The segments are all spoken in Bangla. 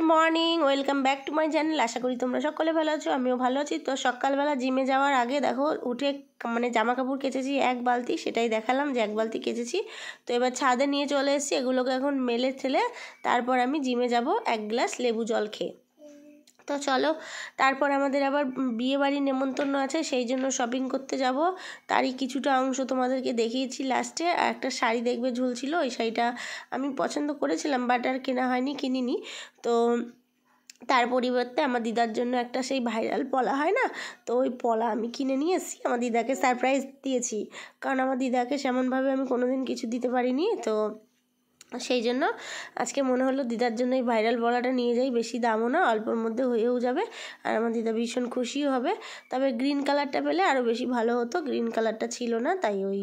Morning, welcome back to my channel. আশা করি তোমরা সকলে ভালো আছো, আমিও ভালো আছি। তো সকালবেলা জিমে যাওয়ার আগে দেখো উঠে জামা কাপড় কেচেছি এক বালতি, সেটাই দেখালাম যে এক বালতি কেচেছি। তো এবার ছাদে নিয়ে চলে এসেছি, এগুলোকে এখন মেলে ঠেলে তারপর আমি জিমে যাব এক গ্লাস লেবু জল খেয়ে। তো চলো, তারপর আমাদের আবার বিয়ে বাড়ির নেমন্তন্ন আছে, সেই জন্য শপিং করতে যাব। তারই কিছুটা অংশ তোমাদেরকে দেখিয়েছি লাস্টে। আর একটা শাড়ি দেখবে ঝুলছিল, ওই শাড়িটা আমি পছন্দ করেছিলাম বাট আর কেনা হয়নি, কিনিনি। তো তার পরিবর্তে আমার দিদার জন্য একটা সেই ভাইরাল পলা হয় না, তো ওই পলা আমি কিনে নিয়ে এসেছি। আমার দিদাকে সারপ্রাইজ দিয়েছি, কারণ আমার দিদাকে সেমনভাবে আমি কোনোদিন কিছু দিতে পারিনি। তো সেই জন্য আজকে মনে হলো দিদার জন্য এই ভাইরাল পলাটা নিয়ে যাই, বেশি দামও না, অল্পর মধ্যে হয়েও যাবে, আর আমার দিদা ভীষণ খুশিও হবে। তবে গ্রিন কালারটা পেলে আরও বেশি ভালো হতো, গ্রিন কালারটা ছিল না, তাই ওই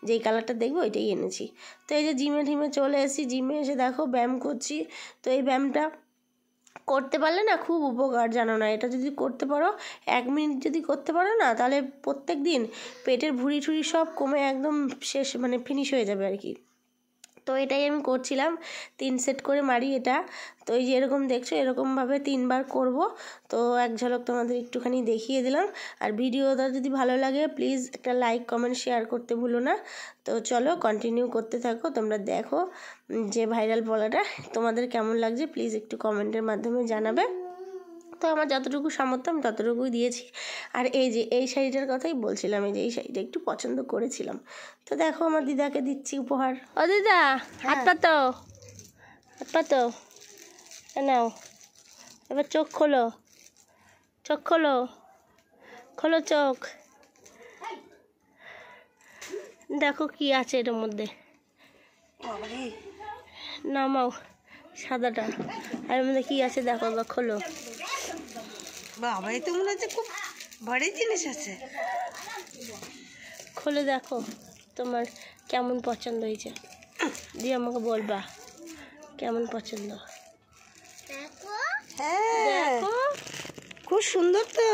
যেই কালারটা দেখবো ওইটাই এনেছি। তো এই যে জিমে চলে এসেছি, জিমে এসে দেখো ব্যায়াম করছি। তো এই ব্যায়ামটা করতে পারলে না খুব উপকার, জানো না? এটা যদি করতে পারো, 1 মিনিট যদি করতে পারো না, তাহলে প্রত্যেক দিন পেটের ভুঁড়ি টুড়ি সব কমে একদম শেষ, ফিনিশ হয়ে যাবে আর কি। তো এটাই আমি করছিলাম, 3 সেট করে মারি এটা। তো এই যে এরকম দেখছো, এরকমভাবে 3 বার করব। তো এক ঝলক তোমাদের একটুখানি দেখিয়ে দিলাম। আর ভিডিওটা যদি ভালো লাগে প্লিজ একটা লাইক কমেন্ট শেয়ার করতে ভুলো না। তো চলো কন্টিনিউ করতে থাকো, তোমরা দেখো যে ভাইরাল পলাটা তোমাদের কেমন লাগছে প্লিজ একটু কমেন্টের মাধ্যমে জানাবে। তো আমার যতটুকু সামর্থ্য আমি ততটুকুই দিয়েছি। আর এই যে এই শাড়িটার কথাই বলছিলাম, এই যে এই শাড়িটা একটু পছন্দ করেছিলাম। তো দেখো আমার দিদাকে দিচ্ছি উপহার। ও দিদা, হাত পাতো, হাত পাতো, নাও। এবার চোখ খোলো, চোখ খোলো, খোলো চোখ। দেখো কি আছে এটার মধ্যে, নামাও সাদাটা, আর এর মধ্যে কি আছে দেখো, বা খোলো। বাবা, এই তো মনে হচ্ছে খুব ভারী জিনিস আছে। খুলে দেখো তোমার কেমন পছন্দ হয়েছে, দিয়ে আমাকে বলবা কেমন পছন্দ। হ্যাঁ, দেখো খুব সুন্দর তো,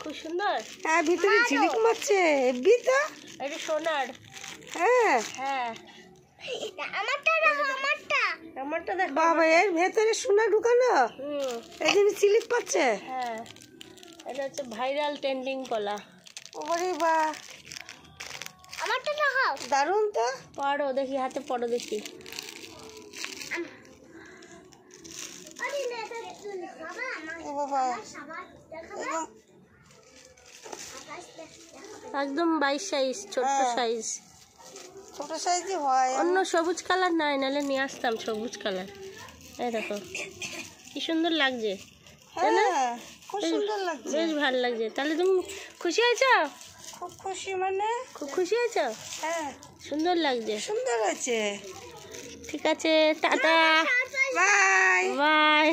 খুব সুন্দর। হ্যাঁ, ভিতরে ঝিলিক মারছে, হেব্বি তো। এটা সোনার। হ্যাঁ হ্যাঁ, আমারটা দেখো। বাবা, এর ভেতরে সোনা ঢুকানো, এই জন্য ঝিলিক পাচ্ছে। হ্যাঁ, এটা হচ্ছে ভাইরাল ট্রেন্ডিং কলা। ওরে বাহ, আমারটা দেখাও, দারুণ তো। পড়ো দেখি, হাতে পড়ো দেখি। ও বাবা, একদম 22 সাইজ, ছোট্ট সাইজ। ছোট সাইজই হয়। অন্য সবুজ কালার নাই, নাহলে নিয়ে আসতাম সবুজ কালার। এই দেখো কি সুন্দর লাগছে, হ্যাঁ, খুব সুন্দর লাগছে, বেশ ভালো লাগছে। তাহলে তুমি খুশি হয়েছো? খুব খুশি, খুব খুশি হয়েছো? হ্যাঁ, সুন্দর লাগছে, সুন্দর হয়েছে। ঠিক আছে, টাটা, বাই বাই।